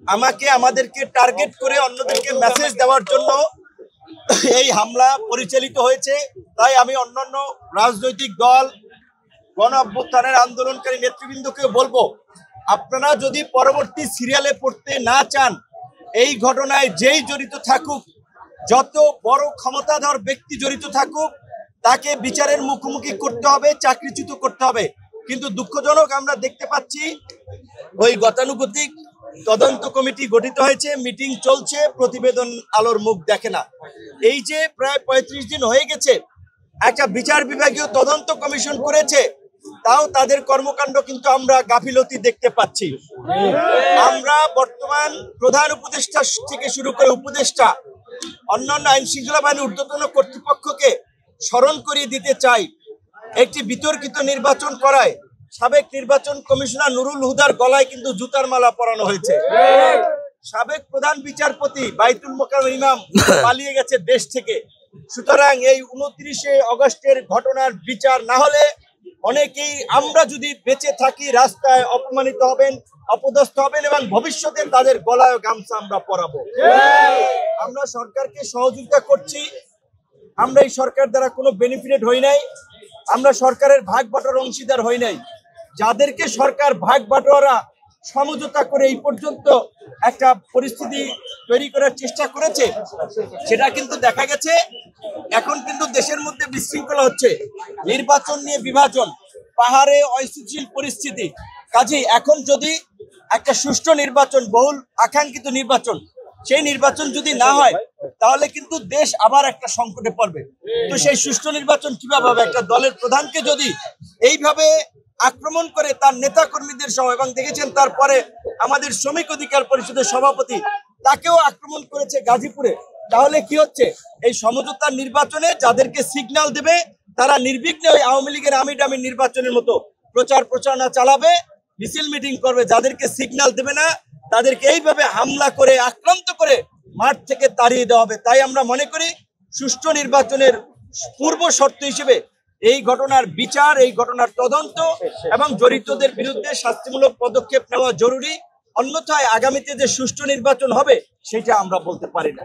আমাকে আমাদেরকে টার্গেট করে অন্যদেরকে মেসেজ দেওয়ার জন্য এই হামলা পরিচালিত হয়েছে। তাই আমি অন্যান্য রাজনৈতিক দল, গণ অভ্যুত্থানের আন্দোলনকারী নেতৃবৃন্দকে বলবো, আপনারা যদি পরবর্তী সিরিয়ালে পড়তে না চান, এই ঘটনায় যেই জড়িত থাকুক, যত বড় ক্ষমতাধর ব্যক্তি জড়িত থাকুক, তাকে বিচারের মুখোমুখি করতে হবে, চাকরিচ্যুত করতে হবে। কিন্তু দুঃখজনক আমরা দেখতে পাচ্ছি ওই গতানুগতিক তদন্ত কমিটি গঠিত হয়েছে, মিটিং চলছে, প্রতিবেদন আলোর মুখ দেখে না। এই যে প্রায় 35 দিন হয়ে গেছে, একটা বিচার বিভাগীয় তদন্ত কমিশন করেছে, তাও তাদের কর্মকাণ্ড কিন্তু আমরা গাফিলতি দেখতে পাচ্ছি। আমরা বর্তমান প্রধান উপদেষ্টা থেকে শুরু করে উপদেষ্টা, অন্যান্য আইন শৃঙ্খলা বাহিনীর ঊর্ধ্বতন কর্তৃপক্ষকে স্মরণ করিয়ে দিতে চাই, একটি বিতর্কিত নির্বাচন করায় সাবেক নির্বাচন কমিশনার নুরুল হুদার গলায় কিন্তু জুতার মালা পরানো হয়েছে। সাবেক প্রধান বিচারপতি বাইতুল মোকাররম ইমাম পালিয়ে গেছে দেশ থেকে। সুতরাং এই 29 আগস্টের ঘটনার বিচার না হলে অনেকেই আমরা যদি বেঁচে থাকি রাস্তায় অপমানিত হবেন, অপদস্থ হবেন এবং ভবিষ্যতে তাদের গলায় গামছা আমরা পরাবো। আমরা সরকারকে সহযোগিতা করছি, আমরা এই সরকার দ্বারা কোনো বেনিফিট হই নাই, আমরা সরকারের ভাগ বাটোয়ার অংশীদার হই নাই। যাদেরকে সরকার ভাগ বাটোয়ারা সমঝোতা করে এই পর্যন্ত একটা পরিস্থিতি তৈরি করার চেষ্টা করেছে, সেটা কিন্তু দেখা গেছে এখন কিন্তু দেশের মধ্যে বিশৃঙ্খলা হচ্ছে, নির্বাচন নিয়ে বিভাজন, পাহাড়ে অস্থিতিশীল পরিস্থিতি। কাজেই এখন যদি একটা সুষ্ঠু নির্বাচন, বহুল আকাঙ্ক্ষিত নির্বাচন, সেই নির্বাচন যদি না হয় তাহলে কিন্তু দেশ আবার একটা সংকটে পড়বে। তো সেই সুষ্ঠু নির্বাচন কিভাবে হবে? একটা দলের প্রধানকে যদি এইভাবে আক্রমণ করে তার নেতা কর্মীদের সহ, এবং দেখেছেন তারপরে আমাদের শ্রমিক অধিকার পরিষদের সভাপতি, তাকেও আক্রমণ করেছে গাজীপুরে, তাহলে কি হচ্ছে? এই সমঝোতার নির্বাচনে যাদেরকে সিগন্যাল দেবে তারা নির্বিঘ্নে ওই আওয়ামী লীগের আমির নির্বাচনের মতো প্রচার প্রচারণা চালাবে, মিছিল মিটিং করবে। যাদেরকে সিগন্যাল দেবে না তাদেরকে এইভাবে হামলা করে আক্রান্ত করে মাঠ থেকে তাড়িয়ে দেওয়া হবে। তাই আমরা মনে করি সুষ্ঠু নির্বাচনের পূর্ব শর্ত হিসেবে এই ঘটনার বিচার, এই ঘটনার তদন্ত এবং জড়িতদের বিরুদ্ধে শাস্তিমূলক পদক্ষেপ নেওয়া জরুরি। অন্যথায় আগামীতে যে সুষ্ঠু নির্বাচন হবে সেটা আমরা বলতে পারি না।